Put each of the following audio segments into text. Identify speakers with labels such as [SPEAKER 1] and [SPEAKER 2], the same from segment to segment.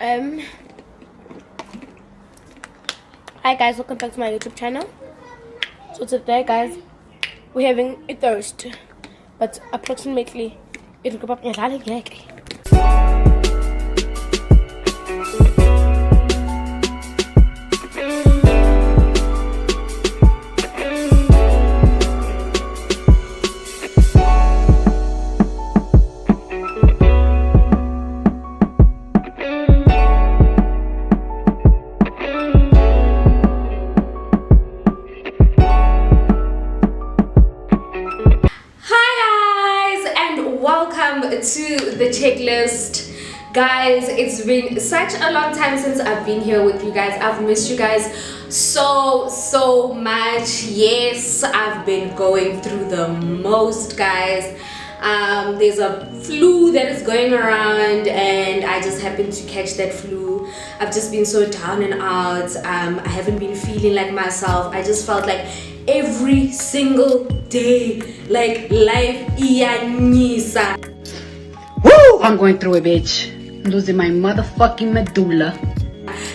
[SPEAKER 1] Hi guys, welcome back to my YouTube channel. So today guys, we're having a thirst, but approximately it'll go up.
[SPEAKER 2] To the checklist, guys. It's been such a long time since I've been here with you guys. I've missed you guys so much. Yes, I've been going through the most, guys. There's a flu that is going around and I just happened to catch that flu. I've just been so down and out. I haven't been feeling like myself. I just felt like every single day like life iyanisa.
[SPEAKER 3] Woo! I'm going through a bitch. I'm losing my motherfucking medulla.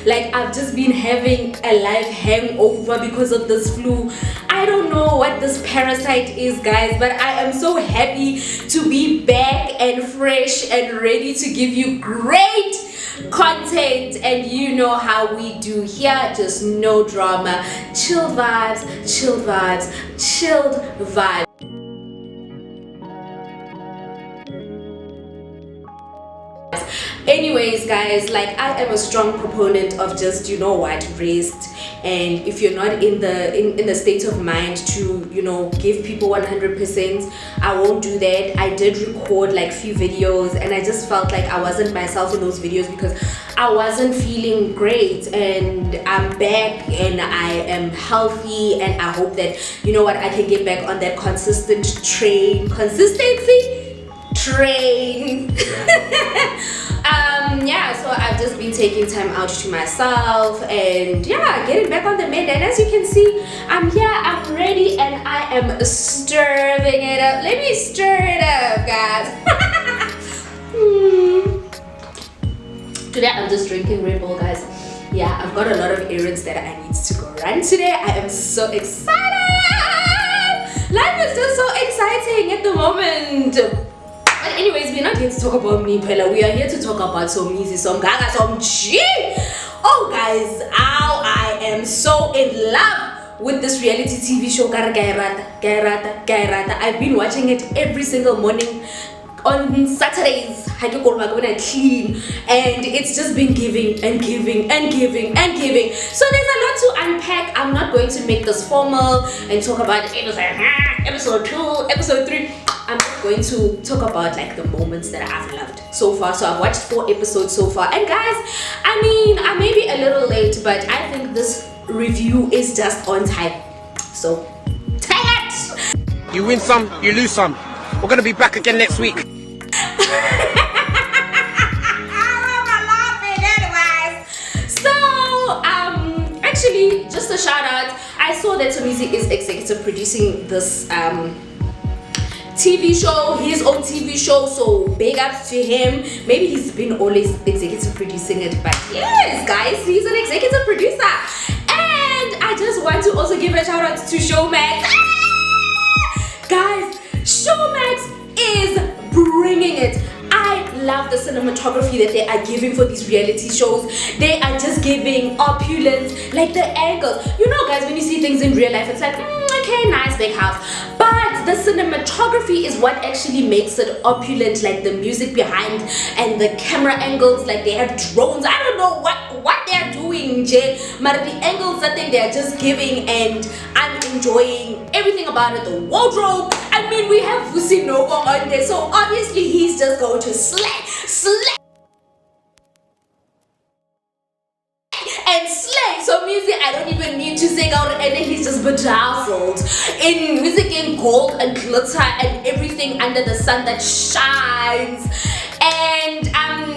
[SPEAKER 2] Like I've just been having a life hangover because of this flu. I don't know what this parasite is, guys, but I am so happy to be back and fresh and ready to give you great content. And you know how we do here, just no drama, chilled vibes, chilled vibes, chilled vibes. Anyways, guys, like I am a strong proponent of just, you know what, rest. And if you're not in the state of mind to, you know, give people 100%, I won't do that. I did record like few videos and I just felt like I wasn't myself in those videos because I wasn't feeling great. And I'm back and I am healthy and I hope that, you know what, I can get back on that consistency train. Yeah, so I've just been taking time out to myself and yeah, getting back on the mend. And as you can see, I'm here, I'm ready, and I am stirring it up. Let me stir it up, guys. Today I'm just drinking Red Bull, guys. Yeah, I've got a lot of errands that I need to go run today. I am so excited. Life is just so exciting at the moment. But anyways, we're not here to talk about me, Pella. We are here to talk about Somizi Mhlongo. Oh guys, how I am so in love with this reality TV show. I've been watching it every single morning on Saturdays when I clean, and it's just been giving and giving and giving and giving. So there's a lot to unpack. I'm not going to make this formal and talk about episode 2, episode 3. I'm just going to talk about like the moments that I've loved so far. So I've watched 4 episodes so far, and guys, I mean, I may be a little late, but I think this review is just on time. So take it.
[SPEAKER 4] You win some, you lose some. We're gonna be back again next week.
[SPEAKER 2] Actually, just a shout out. I saw that Somizi is executive producing this TV show, his own TV show, so big ups to him. Maybe he's been always executive producing it, but yes, guys, he's an executive producer. And I just want to also give a shout out to Showmax. Guys, Showmax is bringing it. I love the cinematography that they are giving for these reality shows. They are just giving opulence, like the angles. You know, guys, when you see things in real life, it's like, okay, nice big house. But the cinematography is what actually makes it opulent, like the music behind and the camera angles. Like they have drones. I don't know what they're doing, Jay. But the angles that they are just giving, and I'm enjoying everything about it. The wardrobe. I mean, we have Vusi Nogo on there, so obviously he's just going to slay and slay. So music, I don't even need to sing out, and then he's just bedazzled in music, in gold and glitter and everything under the sun that shines. And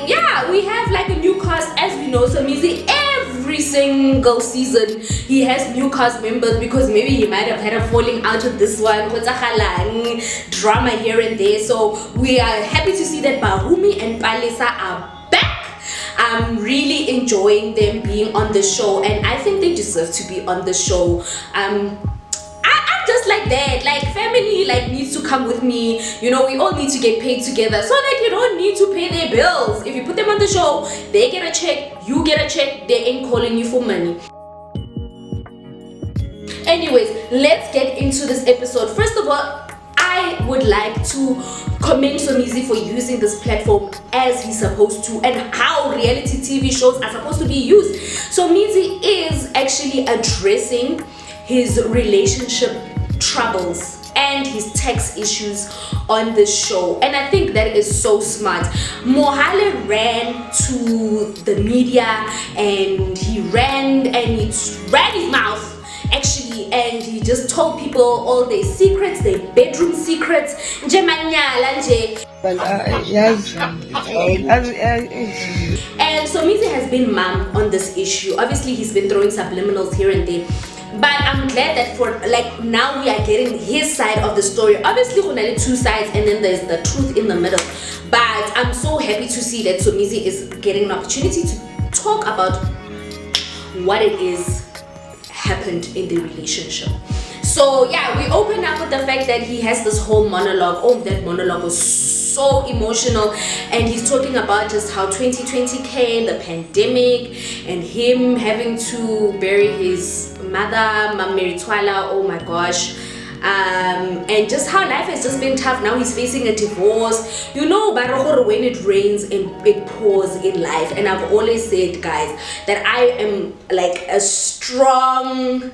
[SPEAKER 2] yeah, we have like a new cast, as we know. So music, every single season he has new cast members, because maybe he might have had a falling out with this one, drama here and there. So we are happy to see that Bahumi and Palisa are back. I'm really enjoying them being on the show, and I think they deserve to be on the show. I'm just like that, like family like needs to come with me, you know. We all need to get paid together so that you don't need to pay their bills. If you put them on the show, they get a check, you get a check, they ain't calling you for money. Anyways, let's get into this episode. First of all, I would like to commend Somizi for using this platform as he's supposed to, and how reality TV shows are supposed to be used. Somizi is actually addressing his relationship troubles and his tax issues on the show, and I think that is so smart. Mohale ran to the media and he ran his mouth actually, and he just told people all their secrets, their bedroom secrets. And Somizi has been mum on this issue. Obviously he's been throwing subliminals here and there, but I'm glad that for like now we are getting his side of the story. Obviously only two sides, and then there's the truth in the middle. But I'm so happy to see that Somizi is getting an opportunity to talk about what it is happened in the relationship. So yeah, we open up with the fact that he has this whole monologue. Oh, that monologue was so emotional, and he's talking about just how 2020 came, the pandemic, and him having to bury his mother, Mary Twala. Oh my gosh. And just how life has just been tough. Now he's facing a divorce, you know. But when it rains and it pours in life, and I've always said, guys, that I am like a strong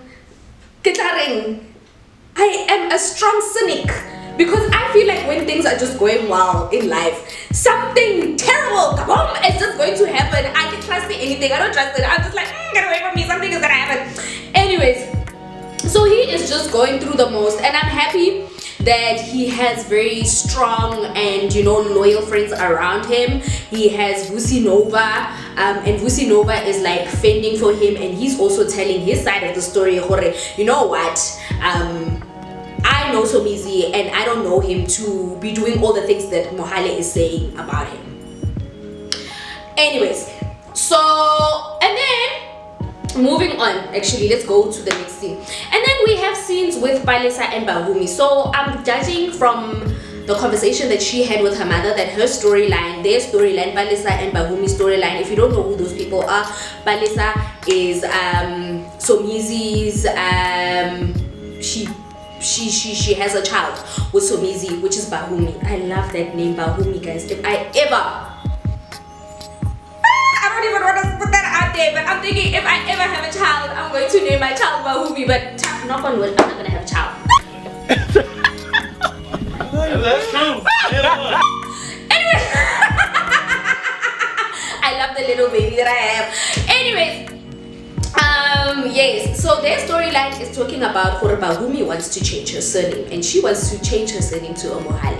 [SPEAKER 2] cynic, because I feel like when things are just going well in life, something terrible, kaboom, is just going to happen. I can trust anything. I don't trust it. I'm just like, get away from me, something is gonna happen. Anyways, so he is just going through the most, and I'm happy that he has very strong and, you know, loyal friends around him. He has Vusi Nova, and Vusi Nova is like fending for him, and he's also telling his side of the story. You know what, I know Somizi, and I don't know him to be doing all the things that Mohale is saying about him. Anyways, so, and then moving on, actually, let's go to the next scene. And then we have scenes with Palesa and Bahumi. So I'm judging from the conversation that she had with her mother that her storyline, their storyline, Palesa and Bahumi's storyline, if you don't know who those people are, Palesa is Somizi's, she has a child with Somizi, which is Bahumi. I love that name, Bahumi, guys. If I ever, I don't even want to put that out there, but I'm thinking if I ever have a child, I'm going to name my child Bahumi. But knock on wood, I'm not gonna have a child.
[SPEAKER 5] That's true.
[SPEAKER 2] Anyway, I love the little baby that I have. Anyways, yes, so their storyline is talking about how Bahumi wants to change her surname, and she wants to change her surname to Mohale.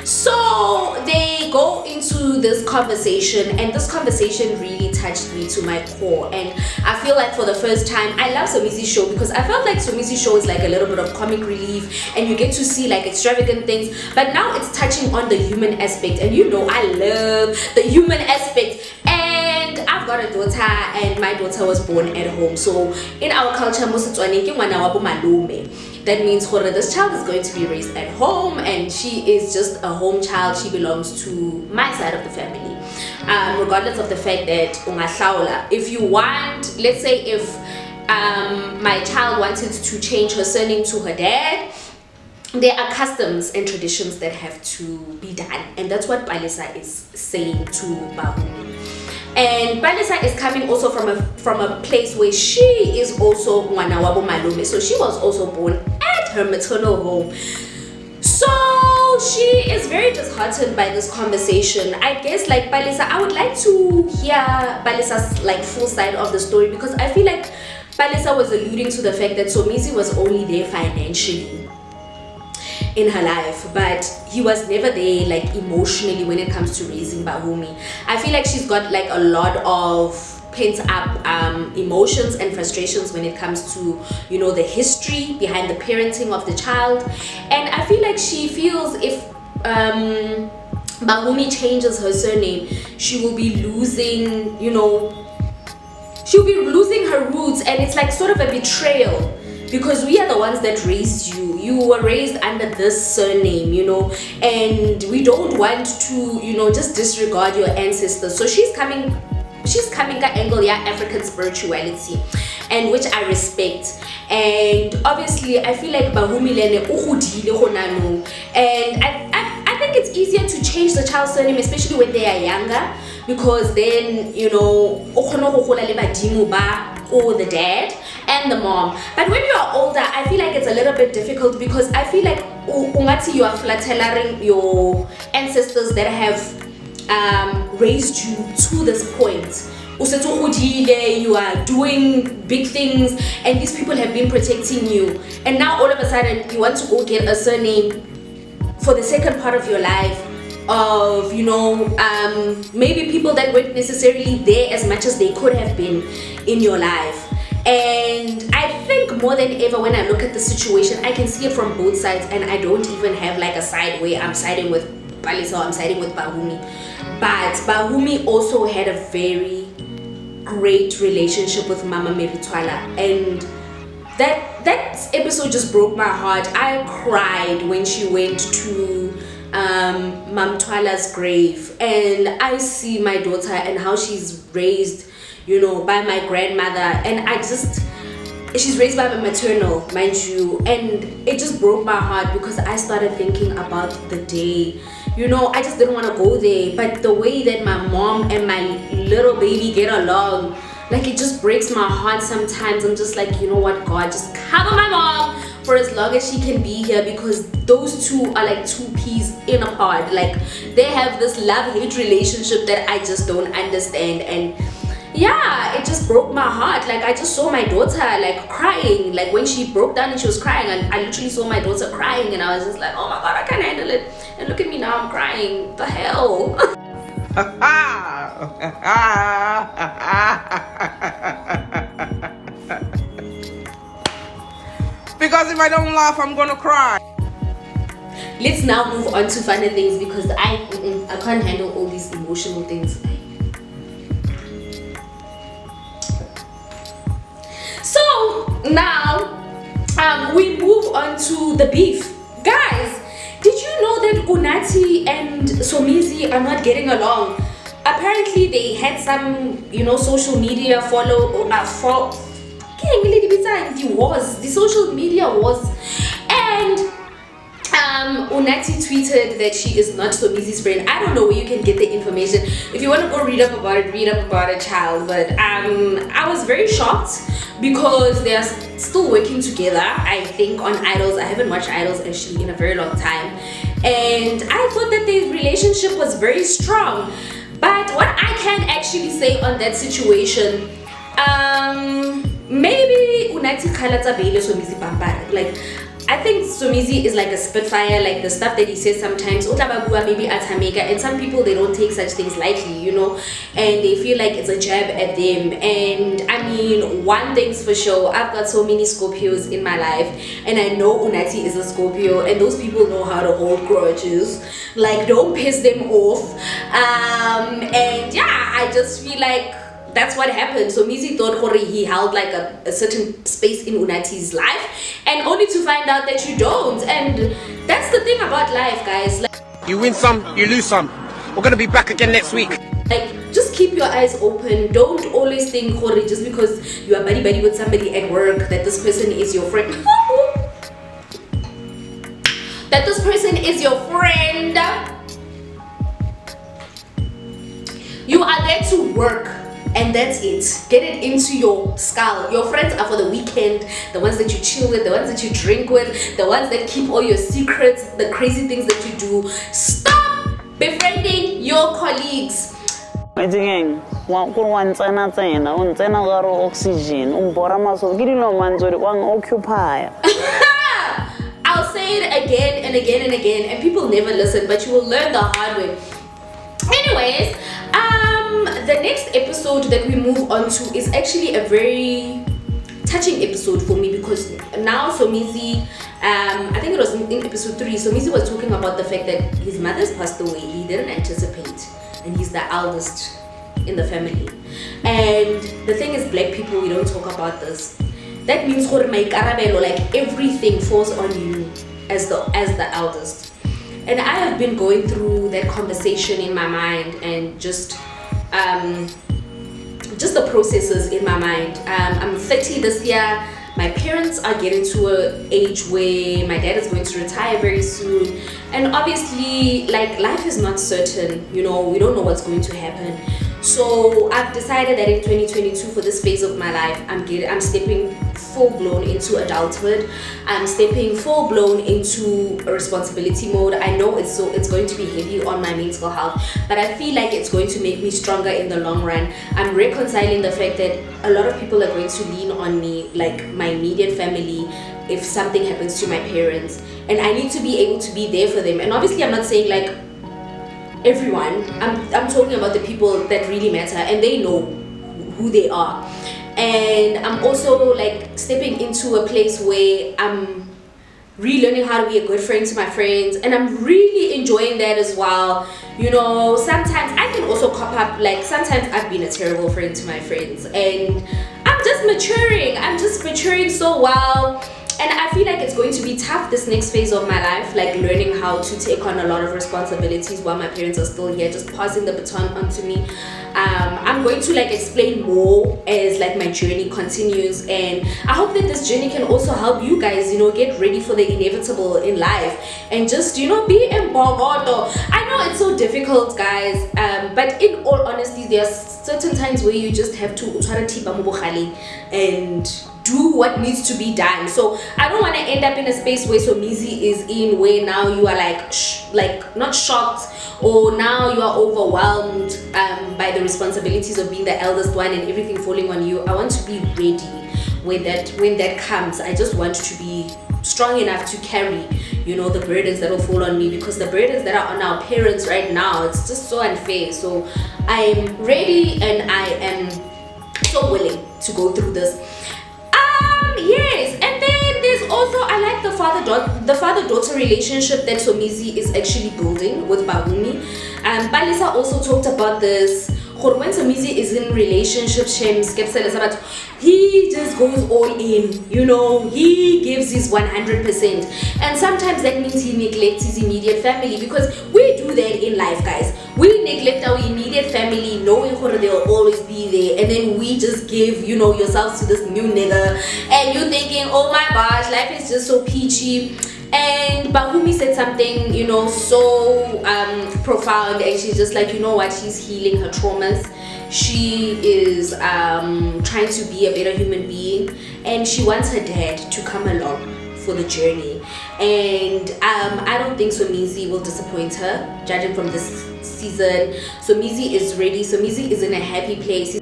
[SPEAKER 2] So they go into this conversation, and this conversation really touched me to my core. And I feel like for the first time, I love Somizi's show because I felt like Somizi's show is like a little bit of comic relief, and you get to see like extravagant things, but now it's touching on the human aspect. And you know, I love the human aspect. And I've got a daughter, and my daughter was born at home. So in our culture, that means this child is going to be raised at home, and she is just a home child. She belongs to my side of the family, regardless of the fact that if you want, let's say if my child wanted to change her surname to her dad, there are customs and traditions that have to be done, and that's what Palesa is saying to Bahumi. And Palesa is coming also from a place where she is also Mwana wabo Malume, so she was also born at her maternal home. So she is very disheartened by this conversation. I guess like Palesa, I would like to hear Palesa's like full side of the story, because I feel like Palesa was alluding to the fact that Somizi was only there financially in her life, but he was never there like emotionally when it comes to raising Bahumi. I feel like she's got like a lot of pent up emotions and frustrations when it comes to, you know, the history behind the parenting of the child. And I feel like she feels if Bahumi changes her surname, she will be losing, you know, she'll be losing her roots, and it's like sort of a betrayal, because we are the ones that raised you. You were raised under this surname, you know, and we don't want to, you know, just disregard your ancestors. So she's coming ka angle, yeah, African spirituality, and which I respect. And obviously I feel like Bahumi lene ukhudile khonano, and I think it's easier to change the child's surname, especially when they are younger, because then, you know, or the dad and the mom. But when you are older, I feel like it's a little bit difficult, because I feel like you are flattering your ancestors that have raised you to this point. You are doing big things, and these people have been protecting you, and now all of a sudden you want to go get a surname for the second part of your life, of, you know, maybe people that weren't necessarily there as much as they could have been in your life. And I think more than ever, when I look at the situation, I can see it from both sides, and I don't even have like a side where I'm siding with Palisa or I'm siding with Bahumi. But Bahumi also had a very great relationship with Mama Meritwala, and that episode just broke my heart. I cried when she went to Mam Twala's grave, and I see my daughter and how she's raised, you know, by my grandmother, and she's raised by my maternal, mind you, and it just broke my heart, because I started thinking about the day, you know, I just didn't want to go there, but the way that my mom and my little baby get along, like, it just breaks my heart sometimes. I'm just like, you know what, God, just cover my mom for as long as she can be here, because those two are like two peas in a pod. Like, they have this love-hate relationship that I just don't understand. And yeah, it just broke my heart. Like, I just saw my daughter like crying, like when she broke down and she was crying, and I literally saw my daughter crying, and I was just like, oh my God, I can't handle it. And look at me now, I'm crying. The hell.
[SPEAKER 4] Because if I don't laugh, I'm gonna cry.
[SPEAKER 2] Let's now move on to funny things, because I can't handle all these emotional things. So now we move on to the beef. Guys, did you know that Unati and Somizi are not getting along? Apparently they had some, you know, social media the social media wars, and Unati tweeted that she is not Somizi's friend. I don't know where you can get the information. If you want to go read up about it, child. But I was very shocked, because they are still working together, I think, on Idols. I haven't watched Idols actually in a very long time, and I thought that their relationship was very strong. But what I can actually say on that situation, maybe Unati Khalata Bele Somizi Pampara. Like, I think Somizi is like a spitfire, like the stuff that he says sometimes, maybe Atameka, and some people, they don't take such things lightly, you know, and they feel like it's a jab at them. And I mean, one thing's for sure, I've got so many Scorpios in my life, and I know Unati is a Scorpio, and those people know how to hold grudges. Like, don't piss them off. And yeah, I just feel like that's what happened. So Mizi thought he held like a certain space in Unati's life, and only to find out that you don't. And that's the thing about life, guys. Like,
[SPEAKER 4] You win some, you lose some. We're gonna be back again next week.
[SPEAKER 2] like, just keep your eyes open. Don't always think, just because you are buddy with somebody at work, that this person is your friend. That this person is your friend. You are there to work, and that's it. Get it into your skull. Your friends are for the weekend, the ones that you chill with, the ones that you drink with, the ones that keep all your secrets, the crazy things that you do. Stop befriending your colleagues.
[SPEAKER 6] Oxygen, occupy.
[SPEAKER 2] I'll say it again and again and again, and people never listen, but you will learn the hard way. Anyways, the next episode that we move on to is actually a very touching episode for me, because now Somizi, I think it was in episode 3, Somizi was talking about the fact that his mother's passed away. He didn't anticipate, and he's the eldest in the family. And the thing is, black people, we don't talk about this. That means like everything falls on you as the eldest. And I have been going through that conversation in my mind, and just the processes in my mind. I'm 30 this year. My parents are getting to an age where my dad is going to retire very soon, and obviously, like, life is not certain. You know, we don't know what's going to happen. So I've decided that in 2022, for this phase of my life, I'm stepping full-blown into adulthood. I'm stepping full-blown into a responsibility mode. I know it's going to be heavy on my mental health, but I feel like it's going to make me stronger in the long run. I'm reconciling the fact that a lot of people are going to lean on me, like my immediate family, if something happens to my parents, and I need to be able to be there for them. And obviously, I'm not saying like everyone. I'm talking about the people that really matter, and they know who they are. And I'm also like stepping into a place where I'm relearning how to be a good friend to my friends, and I'm really enjoying that as well. You know, sometimes I can also cop up, like sometimes I've been a terrible friend to my friends, and I'm just maturing so well. And I feel like it's going to be tough this next phase of my life, like learning how to take on a lot of responsibilities while my parents are still here, just passing the baton onto me. I'm going to like explain more as like my journey continues, and I hope that this journey can also help you guys, you know, get ready for the inevitable in life, and just, you know, be empowered. I know it's so difficult, guys, but in all honesty, there are certain times where you just have to try to and do what needs to be done. So I don't want to end up in a space where Somizi is in, where now you are like not shocked, or now you are overwhelmed by the responsibilities of being the eldest one and everything falling on you. I want to be ready when that comes. I just want to be strong enough to carry, you know, the burdens that will fall on me, because the burdens that are on our parents right now, it's just so unfair. So I'm ready, and I am so willing to go through this. Yes, and then there's also, I like the father-daughter relationship that Somizi is actually building with Bahumi. Balisa also talked about this. When Somizi is in relationship, he just goes all in, you know, he gives his 100%. And sometimes that means he neglects his immediate family, because we do that in life, guys. We neglect our immediate family, knowing they'll always be there, and then we just give, you know, yourselves to this new nigga, and you're thinking, oh my gosh, life is just so peachy. And Bahumi said something, you know, so profound, and she's just like, you know what, she's healing her traumas. She is trying to be a better human being, and she wants her dad to come along for the journey. And I don't think Somizi will disappoint her, judging from this season. Somizi is ready. Somizi is in a happy place.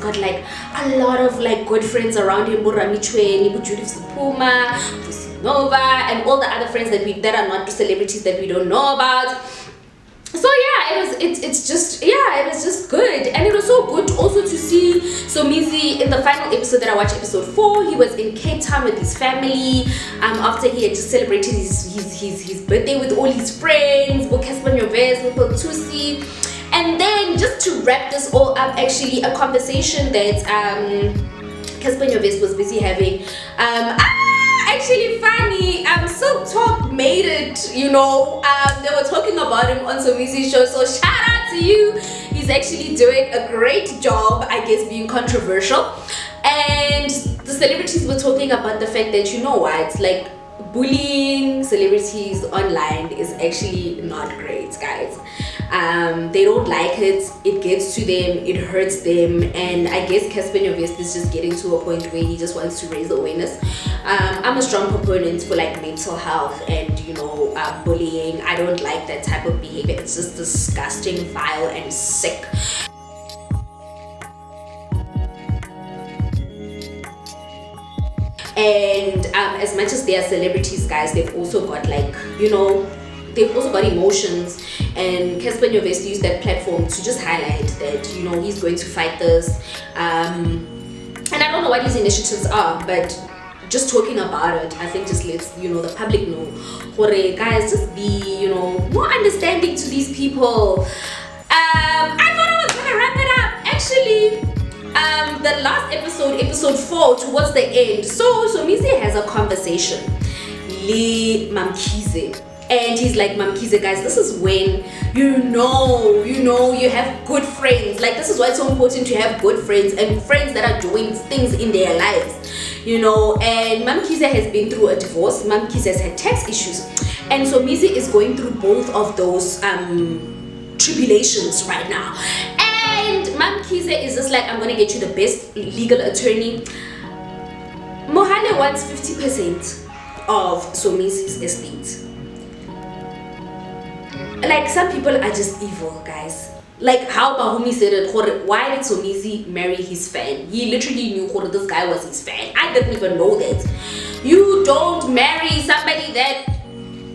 [SPEAKER 2] Got like a lot of like good friends around him, Nova, and all the other friends that are not celebrities that we don't know about. So yeah, it was just good, and it was so good also to see Somizi in the final episode that I watched, episode 4. He was in Cape Town with his family after he had just celebrated his birthday with all his friends, with Casper Nyovest, with Tusi. And then, just to wrap this all up, actually a conversation that Casper Nyovest was busy having, actually funny, Silk Talk made it, you know, they were talking about him on Somizi's show, so shout out to you. He's actually doing a great job, I guess, being controversial. And the celebrities were talking about the fact that, you know what, like, bullying celebrities online is actually not great, guys. They don't like it. It gets to them, it hurts them, and I guess Casper Nyovest is just getting to a point where he just wants to raise awareness. I'm a strong proponent for like mental health and, you know, bullying. I don't like that type of behavior. It's just disgusting, vile, and sick. And as much as they are celebrities, guys, they've also got, like, you know, they've also got emotions, and Casper Nyovest used that platform to just highlight that, you know, he's going to fight this. and I don't know what his initiatives are, but just talking about it, I think just lets the public know. Guys, just be more understanding to these people. I thought I was gonna wrap it up. Actually, the last episode 4, towards the end, so Somizi has a conversation with Mamkhize. And he's like, Mamkhize, guys, this is when you have good friends. Like, this is why it's so important to have good friends and friends that are doing things in their lives. And Mamkhize has been through a divorce. Mamkhize has had tax issues. And so Somizi is going through both of those tribulations right now. And Mamkhize is just like, I'm gonna get you the best legal attorney. Mohale wants 50% of Somizi's estate. Like, some people are just evil, guys. Like how Bahumi said it, why did Somizi marry his fan? He literally knew this guy was his fan. I didn't even know that. You don't marry somebody that,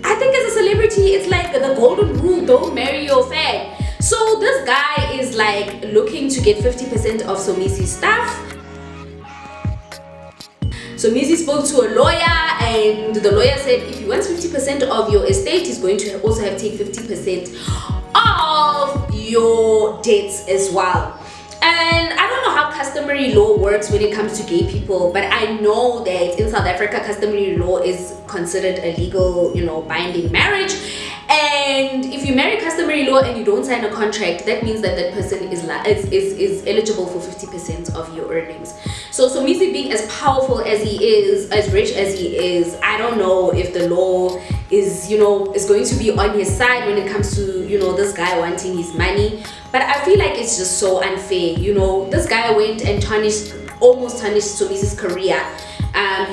[SPEAKER 2] I think as a celebrity, it's like the golden rule, don't marry your fan. So this guy is like looking to get 50% of Somizi's stuff. Somizi spoke to a lawyer, and the lawyer said if he wants 50% of your estate, he's going to also have to take 50% of your debts as well. And I don't know how customary law works when it comes to gay people, but I know that in South Africa, customary law is considered a legal, binding marriage. And if you marry customary law and you don't sign a contract, that means that that person is eligible for 50% of your earnings. So Somizi, being as powerful as he is, as rich as he is, I don't know if the law is going to be on his side when it comes to this guy wanting his money. But I feel like it's just so unfair. This guy went and almost tarnished Somizi's career.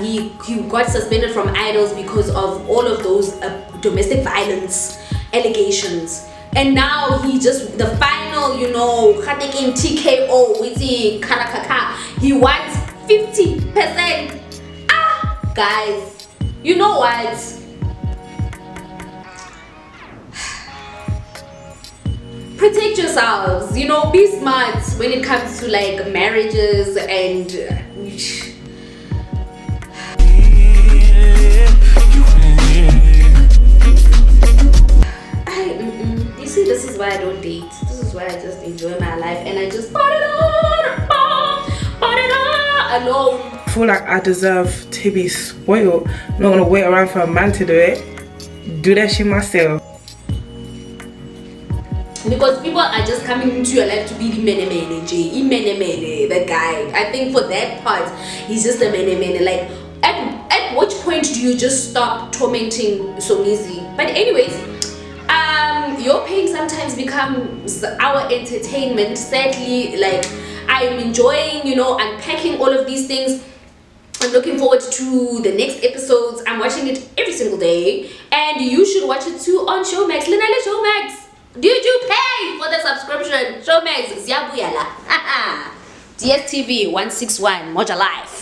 [SPEAKER 2] He got suspended from Idols because of all of those domestic violence allegations. And now he just, the final, taking TKO with the Karakaka, he wants 50%. Guys, you know what? Protect yourselves, be smart when it comes to like marriages and you see, this is why I don't date. This is why I just enjoy my life and I just party alone.
[SPEAKER 6] I feel like I deserve to be spoiled. I'm not gonna wait around for a man to do it. Do that shit myself.
[SPEAKER 2] Because people are just coming into your life to be the mene, the guy. I think for that part, he's just a mene. Like, at which point do you just stop tormenting Somizi? But anyways, your pain sometimes becomes our entertainment. Sadly, like, I'm enjoying, unpacking all of these things. I'm looking forward to the next episodes. I'm watching it every single day, and you should watch it too on Showmax. Linale Showmax. Did you pay for the subscription? Showmax, Ziyabuyala. DSTV 161, Moja Life.